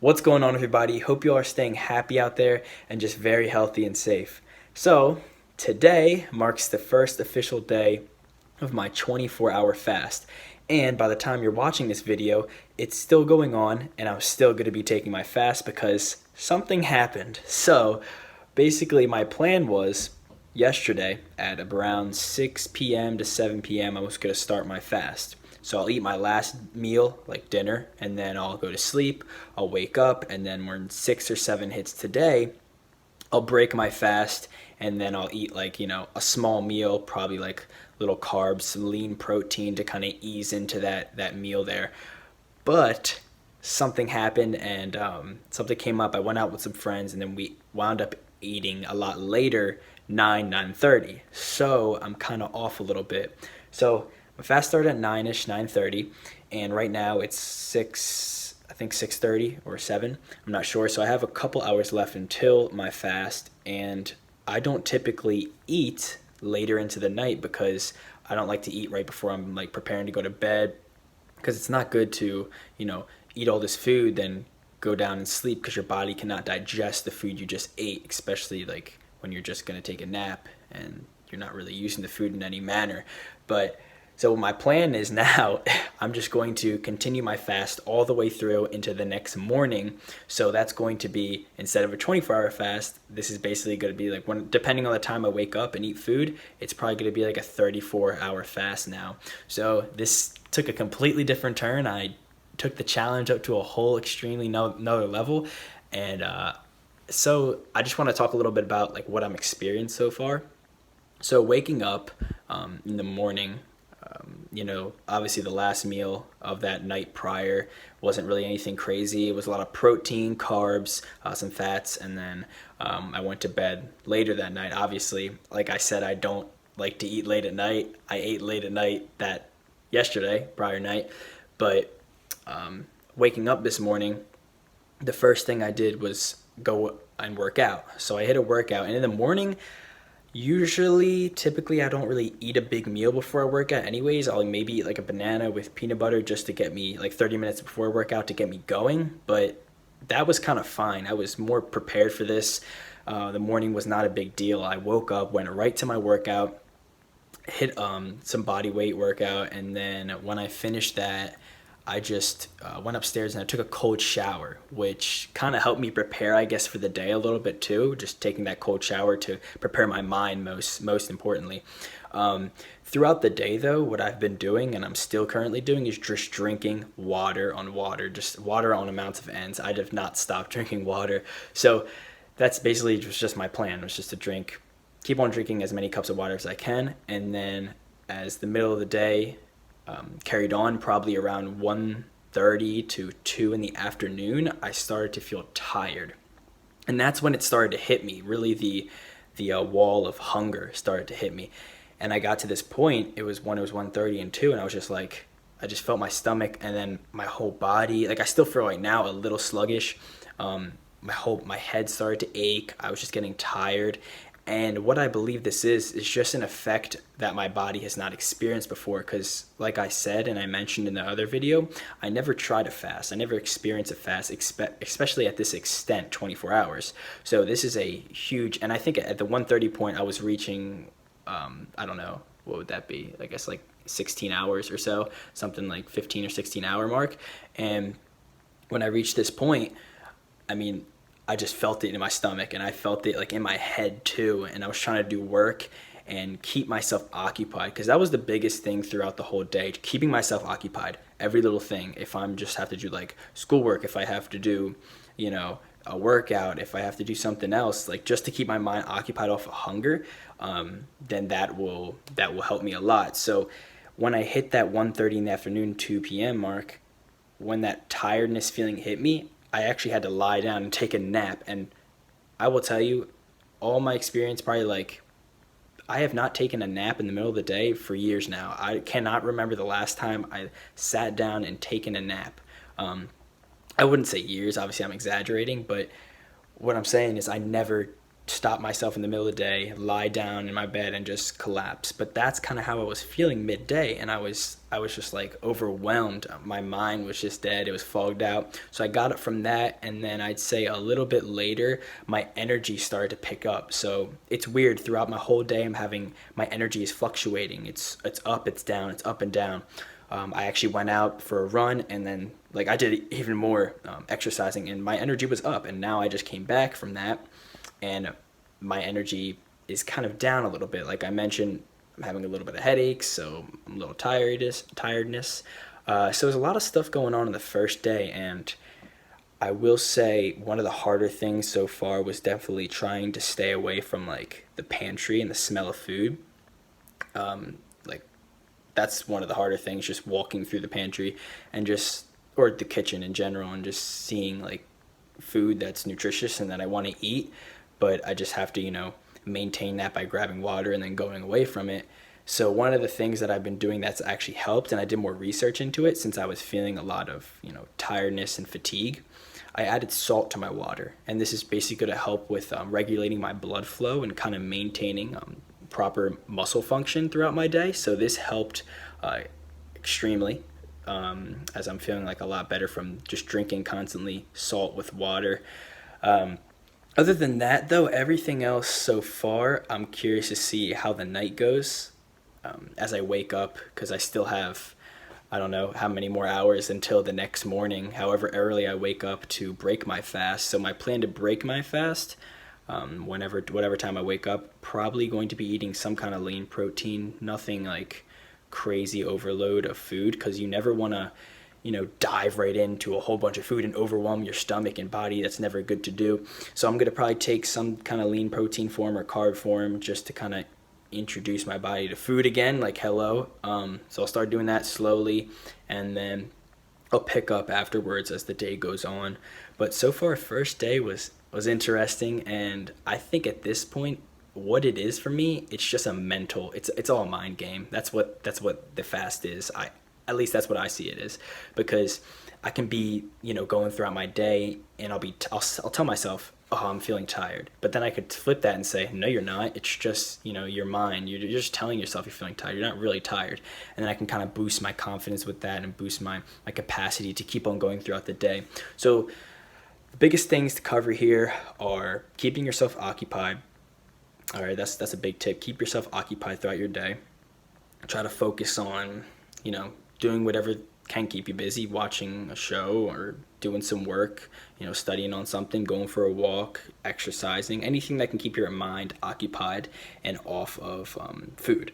What's going on, everybody? Hope you all are staying happy out there and just very healthy and safe. So, today marks the first official day of my 24-hour fast. And by the time you're watching this video, it's still going on, and I'm still going to be taking my fast because something happened. So, basically, my plan was yesterday at around 6 p.m. to 7 p.m., I was going to start my fast. So I'll eat my last meal, like dinner, and then I'll go to sleep. I'll wake up, and then when 6 or 7 hits today, I'll break my fast, and then I'll eat a small meal, probably like little carbs, some lean protein to kind of ease into that meal there. But something happened, and something came up. I went out with some friends, and then we wound up eating a lot later, 9:30. So I'm kind of off a little bit. So my fast started at 9ish, 9:30, and right now it's 6:30 or 7. I'm not sure. So I have a couple hours left until my fast, and I don't typically eat later into the night because I don't like to eat right before I'm like preparing to go to bed, because it's not good to, eat all this food then go down and sleep, because your body cannot digest the food you just ate, especially like when you're just going to take a nap and you're not really using the food in any manner. But so my plan is now I'm just going to continue my fast all the way through into the next morning. So that's going to be, instead of a 24-hour fast, this is basically going to be like, when, depending on the time I wake up and eat food, it's probably going to be like a 34-hour fast now. So this took a completely different turn. I took the challenge up to a whole extremely another level. And so I just want to talk a little bit about like what I'm experienced so far. So waking up in the morning, obviously the last meal of that night prior wasn't really anything crazy. It was a lot of protein, carbs, some fats, and then I went to bed later that night. Obviously, like I said, I don't like to eat late at night. I ate late at night that yesterday, prior night, but waking up this morning, the first thing I did was go and work out. So I hit a workout, and in the morning, typically, I don't really eat a big meal before I work out anyways. I'll maybe eat like a banana with peanut butter just to get me, like 30 minutes before I work out, to get me going. But that was kind of fine. I was more prepared for this. The morning was not a big deal. I woke up, went right to my workout, hit some body weight workout, and then when I finished that, I just went upstairs and I took a cold shower, which kind of helped me prepare, I guess, for the day a little bit too. Just taking that cold shower to prepare my mind most importantly. Throughout the day, though, what I've been doing, and I'm still currently doing, is just drinking water on water, just water on amounts of ends. I have not stopped drinking water. So that's basically just my plan, was just to keep on drinking as many cups of water as I can. And then as the middle of the day carried on, probably around 1:30 to 2 in the afternoon, I started to feel tired. And that's when it started to hit me. Really, the wall of hunger started to hit me. And I got to this point, it was 1:30 and 2, and I was just like, I just felt my stomach and then my whole body, like I still feel right now a little sluggish. My head started to ache. I was just getting tired. And what I believe this is just an effect that my body has not experienced before, because like I said, and I mentioned in the other video, I never tried a fast. I never experienced a fast, especially at this extent, 24 hours. So this is a huge, and I think at the 1:30 point, I was reaching, I don't know, what would that be? I guess like 16 hours or so, something like 15 or 16 hour mark. And when I reached this point, I mean, I just felt it in my stomach, and I felt it like in my head too. And I was trying to do work and keep myself occupied, because that was the biggest thing throughout the whole day, keeping myself occupied, every little thing. If I'm just have to do like schoolwork, if I have to do, a workout, if I have to do something else, like just to keep my mind occupied off of hunger, then that will help me a lot. So when I hit that 1:30 in the afternoon, 2 p.m. mark, when that tiredness feeling hit me, I actually had to lie down and take a nap. And I will tell you, all my experience, probably like, I have not taken a nap in the middle of the day for years now. I cannot remember the last time I sat down and taken a nap. I wouldn't say years, obviously I'm exaggerating, but what I'm saying is I never stop myself in the middle of the day, lie down in my bed and just collapse. But that's kind of how I was feeling midday, and I was just like overwhelmed. My mind was just dead. It was fogged out. So I got it from that, and then I'd say a little bit later, my energy started to pick up. So it's weird. Throughout my whole day, my energy is fluctuating. It's up, it's down, it's up and down. I actually went out for a run, and then like I did even more exercising, and my energy was up. And now I just came back from that, and my energy is kind of down a little bit. Like I mentioned, I'm having a little bit of headaches, so I'm a little tiredness. So there's a lot of stuff going on in the first day, and I will say one of the harder things so far was definitely trying to stay away from like the pantry and the smell of food. Like that's one of the harder things, just walking through the pantry and just, or the kitchen in general, and just seeing like food that's nutritious and that I want to eat, but I just have to, maintain that by grabbing water and then going away from it. So one of the things that I've been doing that's actually helped, and I did more research into it since I was feeling a lot of, tiredness and fatigue, I added salt to my water. And this is basically going to help with regulating my blood flow and kind of maintaining proper muscle function throughout my day. So this helped extremely, as I'm feeling like a lot better from just drinking constantly salt with water. Other than that, though, everything else so far, I'm curious to see how the night goes as I wake up, because I still have, I don't know how many more hours until the next morning, however early I wake up to break my fast. So my plan to break my fast, whatever time I wake up, probably going to be eating some kind of lean protein, nothing like crazy overload of food, because you never want to dive right into a whole bunch of food and overwhelm your stomach and body. That's never good to do. So I'm going to probably take some kind of lean protein form or carb form just to kind of introduce my body to food again, like hello. So I'll start doing that slowly, and then I'll pick up afterwards as the day goes on. But so far, first day was interesting, and I think at this point, what it is for me, it's just a mental, it's all a mind game. That's what the fast is. At least that's what I see it as, because I can be, going throughout my day, and I'll tell myself, oh, I'm feeling tired. But then I could flip that and say, no, you're not. It's just, your mind. You're just telling yourself you're feeling tired. You're not really tired. And then I can kind of boost my confidence with that and boost my capacity to keep on going throughout the day. So the biggest things to cover here are keeping yourself occupied. All right, that's a big tip. Keep yourself occupied throughout your day. Try to focus on, doing whatever can keep you busy, watching a show or doing some work, studying on something, going for a walk, exercising, anything that can keep your mind occupied and off of food.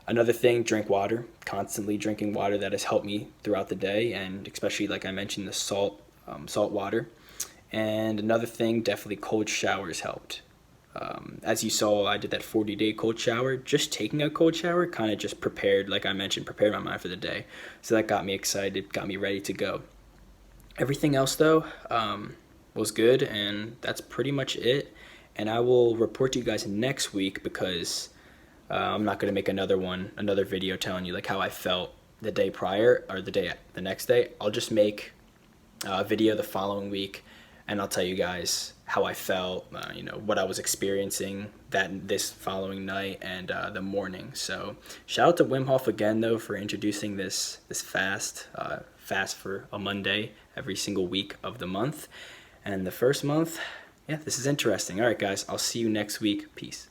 Another thing, drink water, constantly drinking water. That has helped me throughout the day, and especially, like I mentioned, the salt water. And another thing, definitely cold showers helped. As you saw, I did that 40-day cold shower. Just taking a cold shower kind of just prepared, like I mentioned, prepared my mind for the day. So that got me excited, got me ready to go. Everything else, though, was good, and that's pretty much it. And I will report to you guys next week, because I'm not going to make another video telling you like how I felt the day prior or the next day. I'll just make a video the following week, and I'll tell you guys how I felt, what I was experiencing this following night and the morning. So shout out to Wim Hof again, though, for introducing this fast for a Monday every single week of the month. And the first month, this is interesting. All right, guys, I'll see you next week. Peace.